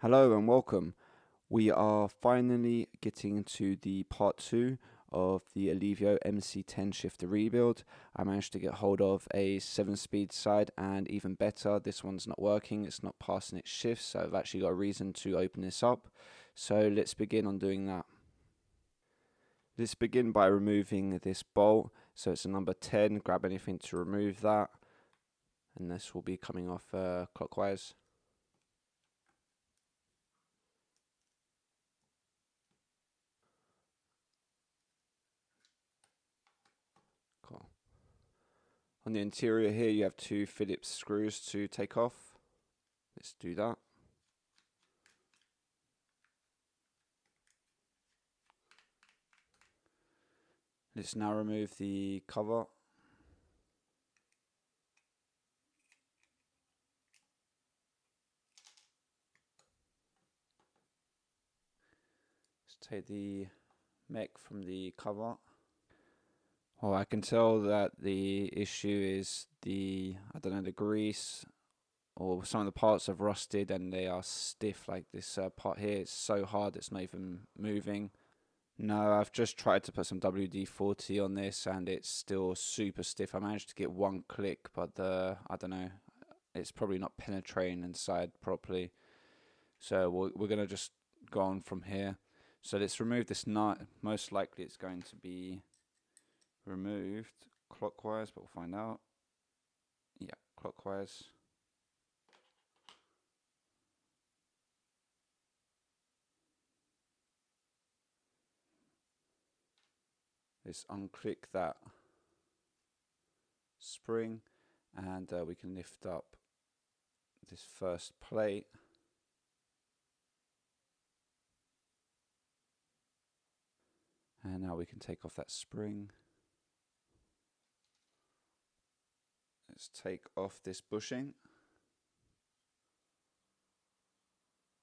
Hello and welcome. We are finally getting to the part 2 of the Alivio MC10 shifter rebuild. I managed to get hold of a 7-speed side, and even better, this one's not working, it's not passing its shifts, so I've actually got a reason to open this up. So let's begin on doing that. Let's begin by removing this bolt. So it's a number 10, grab anything to remove that, and this will be coming off clockwise. Cool. On the interior here you have 2 Phillips screws to take off. Let's do that. Let's now remove the cover. Let's take the mech from the cover. Well, I can tell that the issue is the grease, or some of the parts have rusted and they are stiff, like this part here. It's so hard it's not even moving. No, I've just tried to put some WD-40 on this and it's still super stiff. I managed to get one click, but I don't know, it's probably not penetrating inside properly. So we're going to just go on from here. So let's remove this nut. Most likely it's going to be removed clockwise, but we'll find out. Yeah, clockwise. Let's unclick that spring, and we can lift up this first plate. And now we can take off that spring. Let's take off this bushing.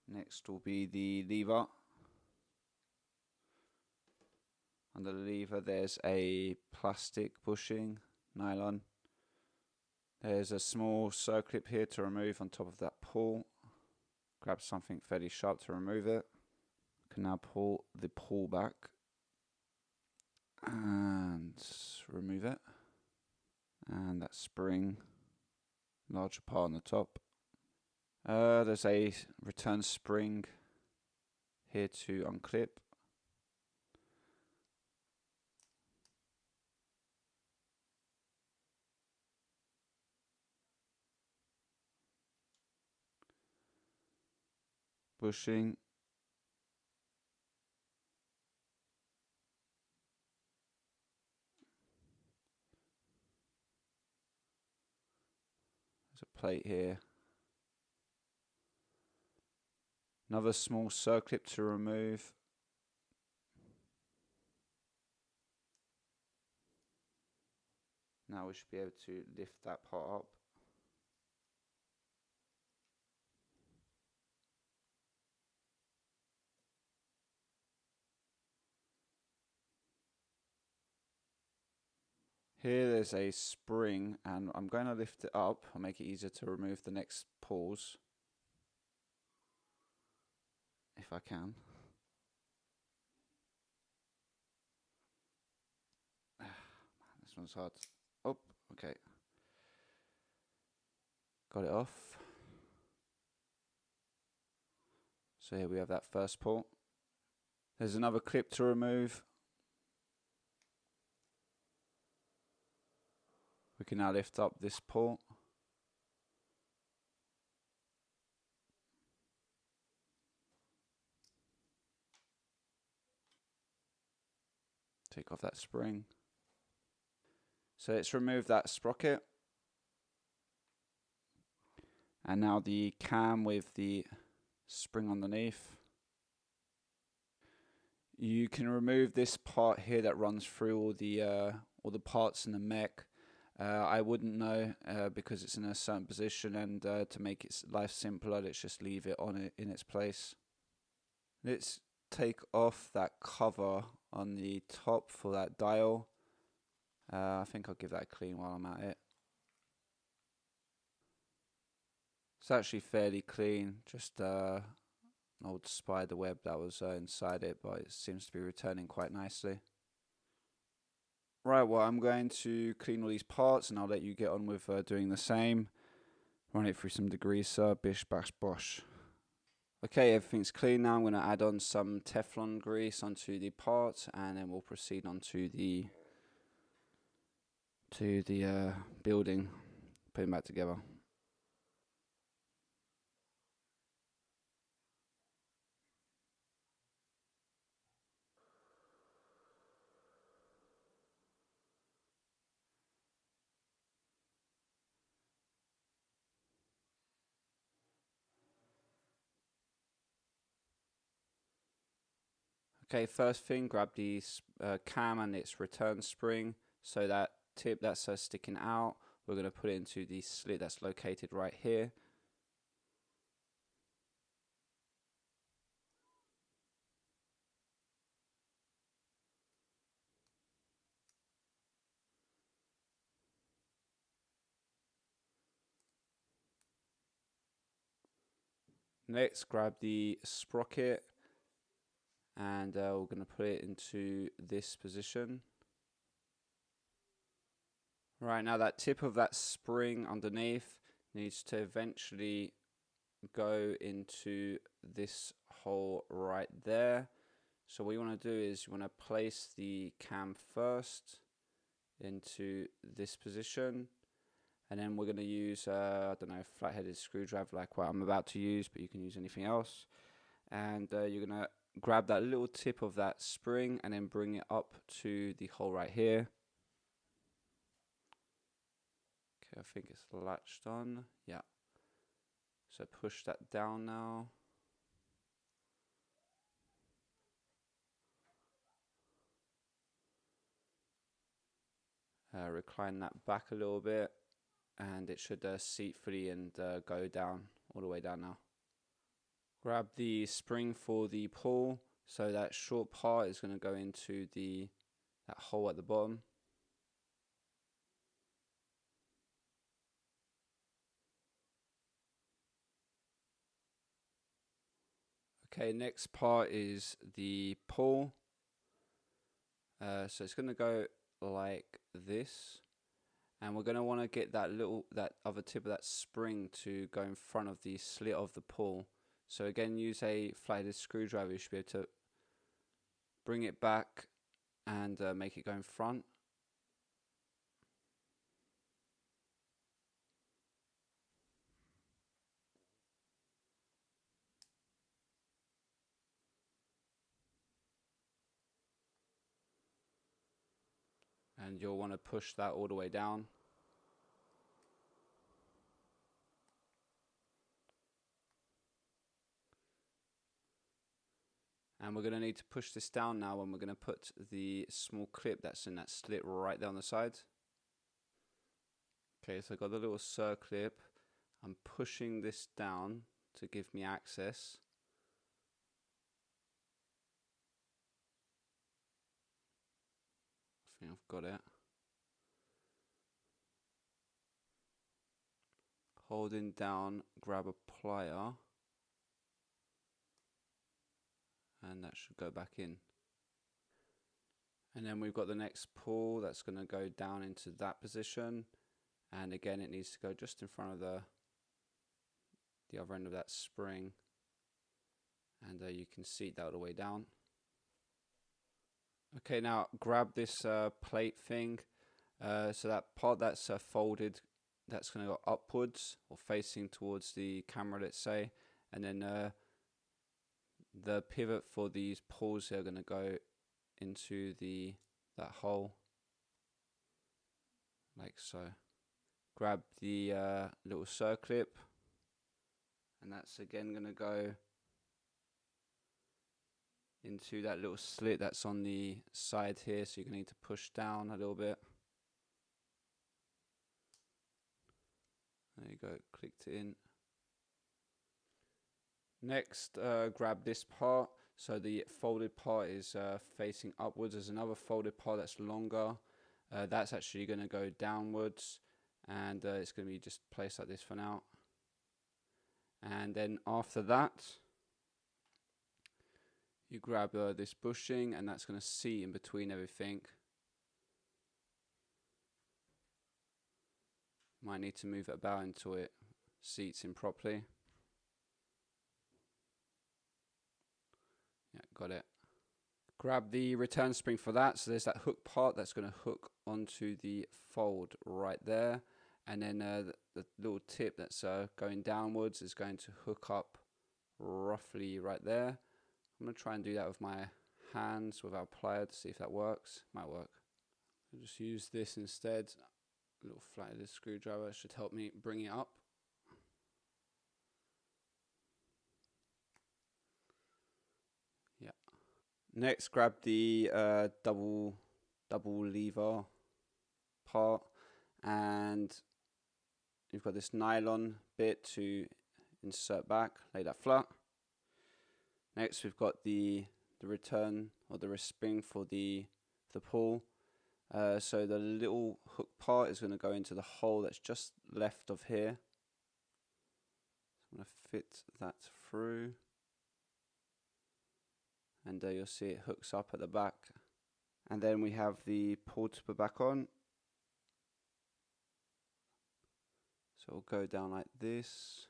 Next will be the lever. Under the lever there's a plastic bushing, nylon. There's a small circlip here to remove on top of that pull. Grab something fairly sharp to remove it. Can now pull the pull back and remove it. And that spring, larger part on the top. There's a return spring here to unclip. Bushing. There's a plate here. Another small circlip to remove. Now we should be able to lift that part up. Here there's a spring, and I'm going to lift it up and make it easier to remove the next pulls, if I can. This one's hard. Oh, okay. Got it off. So here we have that first pull. There's another clip to remove. We can now lift up this pull. Take off that spring. So let's remove that sprocket. And now the cam with the spring underneath. You can remove this part here that runs through all the parts in the mech. I wouldn't know because it's in a certain position, and to make its life simpler, let's just leave it on it in its place. Let's take off that cover on the top for that dial. I think I'll give that a clean while I'm at it. It's actually fairly clean, just old spider web that was inside it, but it seems to be returning quite nicely. Right, well, I'm going to clean all these parts and I'll let you get on with doing the same. Run it through some degreaser, bish bash bosh. Okay, everything's clean now. I'm going to add on some Teflon grease onto the part, and then we'll proceed onto the building, putting back together. Okay, first thing, grab the cam and its return spring. So that tip that's sticking out, we're going to put it into the slit that's located right here. Next, grab the sprocket and we're going to put it into this position. Right, now that tip of that spring underneath needs to eventually go into this hole right there. So what you want to do is you want to place the cam first into this position, and then we're going to use I don't know, flat-headed screwdriver like what I'm about to use, but you can use anything else. And you're going to grab that little tip of that spring and then bring it up to the hole right here. Okay, I think it's latched on. Yeah. So push that down now. Recline that back a little bit, and it should seat fully and go down, all the way down now. Grab the spring for the pull, so that short part is going to go into that hole at the bottom. Okay, next part is the pull. So it's going to go like this, and we're going to want to get that other tip of that spring to go in front of the slit of the pull. So again, use a flat-headed screwdriver. You should be able to bring it back and make it go in front. And you'll want to push that all the way down. And we're going to need to push this down now when we're going to put the small clip that's in that slit right there on the side. Okay, so I've got the little circlip. I'm pushing this down to give me access. I think I've got it. Holding down, grab a plier, and that should go back in. And then we've got the next pull that's going to go down into that position, and again it needs to go just in front of the other end of that spring, and you can seat that all the way down. Okay, now grab this plate thing, so that part that's folded, that's going to go upwards or facing towards the camera, let's say, and then the pivot for these pulls are going to go into that hole like so. Grab the little circlip, and that's again going to go into that little slit that's on the side here, so you're going to need to push down a little bit. There you go, clicked it in. Next, grab this part. So the folded part is facing upwards. There's another folded part that's longer. That's actually going to go downwards, and it's going to be just placed like this for now. And then after that, you grab this bushing, and that's going to seat in between everything. Might need to move it about until it seats in properly. Yeah, got it. Grab the return spring for that. So there's that hook part that's going to hook onto the fold right there. And then the little tip that's going downwards is going to hook up roughly right there. I'm going to try and do that with my hands without pliers to see if that works. Might work. I'll just use this instead. A little flathead screwdriver should help me bring it up. Yeah. Next, grab the double lever part, and you've got this nylon bit to insert back. Lay that flat. Next, we've got the return or the spring for the pull. So the little hook part is going to go into the hole that's just left of here. So I'm going to fit that through, and you'll see it hooks up at the back. And then we have the pull to put back on. So it'll go down like this.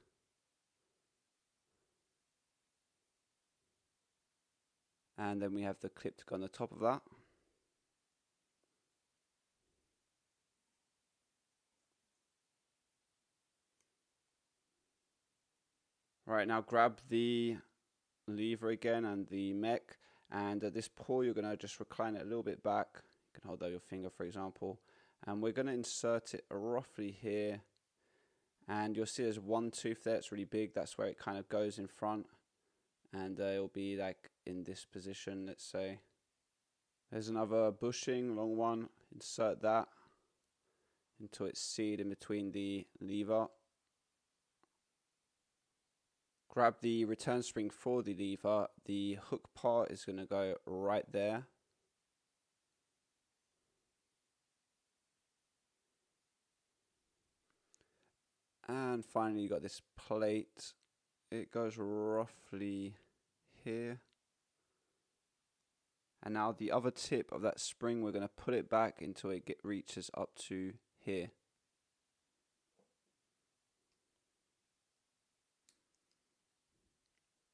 And then we have the clip to go on the top of that. Right, now grab the lever again and the mech, and at this pull you're going to just recline it a little bit back. You can hold out your finger, for example, and we're going to insert it roughly here, and you'll see there's one tooth there. It's really big. That's where it kind of goes in front, and it'll be like in this position, let's say. There's another bushing, long one. Insert that until it's seated in between the lever. Grab the return spring for the lever. The hook part is going to go right there. And finally you got this plate. It goes roughly here. And now the other tip of that spring, we're going to put it back until it reaches up to here.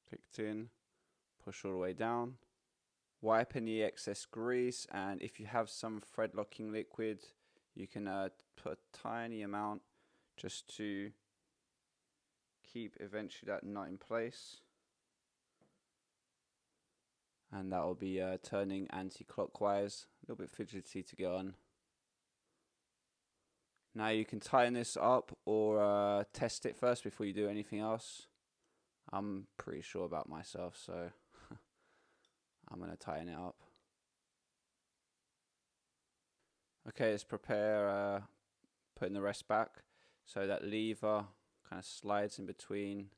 Clicked in, push all the way down. Wipe any excess grease, and if you have some thread locking liquid, you can put a tiny amount just to keep eventually that nut in place. And that will be turning anti-clockwise. A little bit fidgety to get on. Now you can tighten this up or test it first before you do anything else. I'm pretty sure about myself, so I'm going to tighten it up. Okay, let's prepare putting the rest back. So that lever kind of slides in between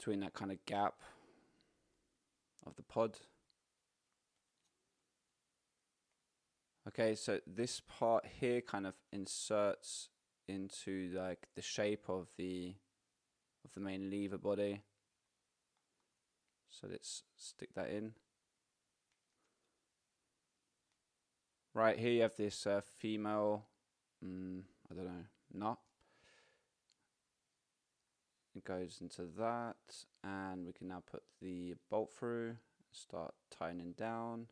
that kind of gap of the pod. Okay, so this part here kind of inserts into like the shape of the main lever body. So let's stick that in. Right here you have this female, I don't know, nut. It goes into that, and we can now put the bolt through, start tightening down.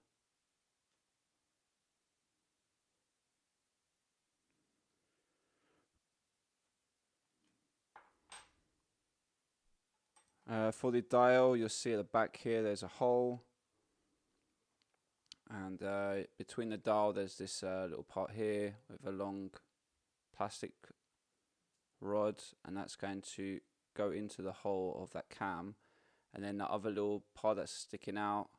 For the dial, you'll see at the back here there's a hole, and between the dial there's this little part here with a long plastic rod, and that's going to go into the hole of that cam, and then the other little part that's sticking out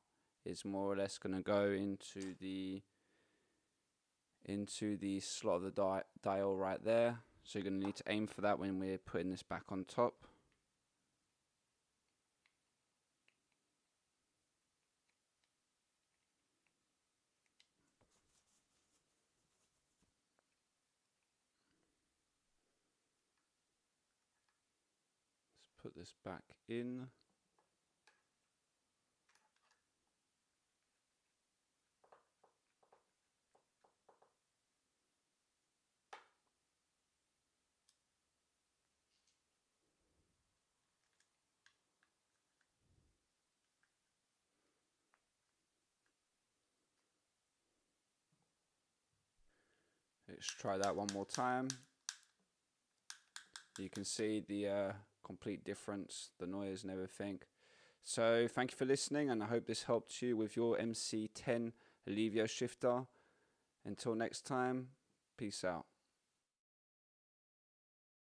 is more or less going to go into the slot of the dial right there. So you're going to need to aim for that when we're putting this back on top. Let's put this back in. Let's try that one more time. You can see the complete difference, the noise and everything. So thank you for listening, and I hope this helped you with your MC10 Alivio shifter. Until next time, peace out.